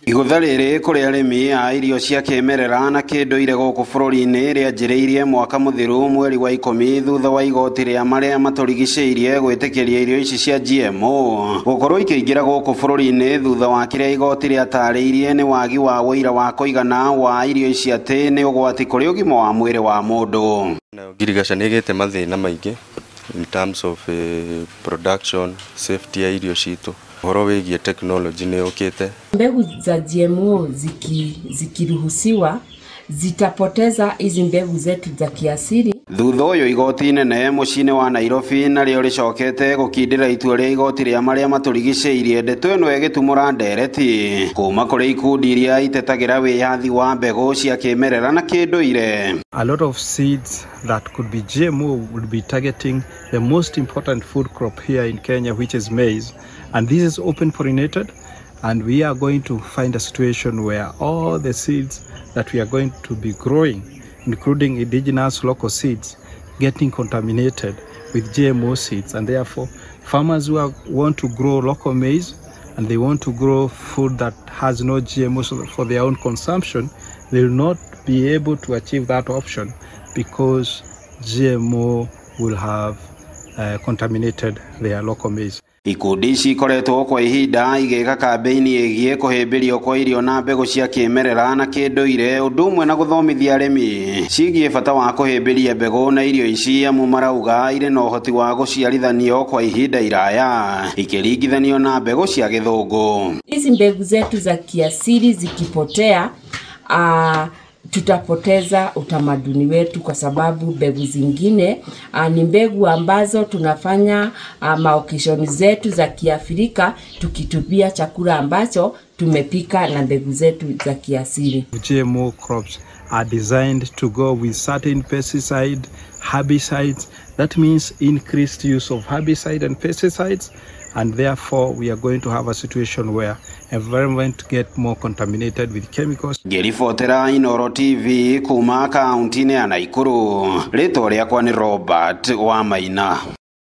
Igutha rĩrĩ kũrĩ arĩmi a irio cia kĩmerera na kĩndũire gũkũ bũrũri-inĩ rĩanjĩrĩirie mwaka mũthiru mweri wa 10 thutha wa igoti rĩa marĩa matũrigicĩirie gwĩtĩkĩria irio ici cia GMO gũkorwo ikĩingĩra gũkũ bũrũri-inĩ thutha wa kĩrĩa igoti rĩatarĩirie nĩ wagi wa wĩira wa kũigana wa irio ici atĩ nĩ ũgwati kũrĩ ũgima wa mwĩrĩ wa mũndũ. Ngirigaca nĩ ĩgĩte mathĩna maingĩ in terms of production, safety ya irio citũ. Horo wĩgiĩ technology nĩ ũkĩte. Mbegu za GMO zikiruhusiwa zitapoteza hizi mbegu zetu za kiasili. Thutha ũyũ igoti inene mũciĩ-inĩ wa Nairobi narĩo rĩcokete gũkindĩra itua rĩa igoti rĩa marĩa matũrigicĩirie. Ndeto ĩno ĩgĩtumũra ndereti kuma kũrĩ ikundi iria itetagĩra wĩyathi wa mbegũ cia kĩmerera na kĩndũire. A lot of seeds that could be GMO would be targeting the most important food crop here in Kenya, which is maize, and this is open pollinated, and we are going to find a situation where all the seeds that we are going to be growing, including indigenous local seeds, getting contaminated with GMO seeds, and therefore farmers who want to grow local maize and they want to grow food that has no GMO for their own consumption, they will not be able to achieve that option because GMO will have contaminated their local maize. Ikundi ici ikoretwo kwa ihinda igĩka kambĩini ĩgiĩ kũhĩmbĩrio kwa irio na mbegũ cia kĩmerera na kĩndũire ũndũ ũmwe na gũthomithia arĩmi ciĩgiĩ bata wa kũhĩmbĩria mbegũ na irio ici amu marauga irĩ na ũhoti wa gũciarithanio kwa ihinda iraya ikĩringithanio na mbegũ cia gĩthũngũ. Hizi mbegu zetu za kiasili zikipotea tutapoteza utamaduni wetu kwa sababu mbegu zingine ni mbegu ambazo tunafanya maokishoni zetu za Kiafrika tukitupia chakula ambacho tumepika na mbegu zetu za kiasili. GMO crops are designed to go with certain pesticide, herbicides. That means increased use of herbicide and pesticides, and therefore we are going to have a situation where environment get more contaminated with chemicals. Ngĩribotera Inooro TV kuma kaunti-inĩ ya Nakuru. Rĩtwa rĩakwa nĩ Robert wa Maina.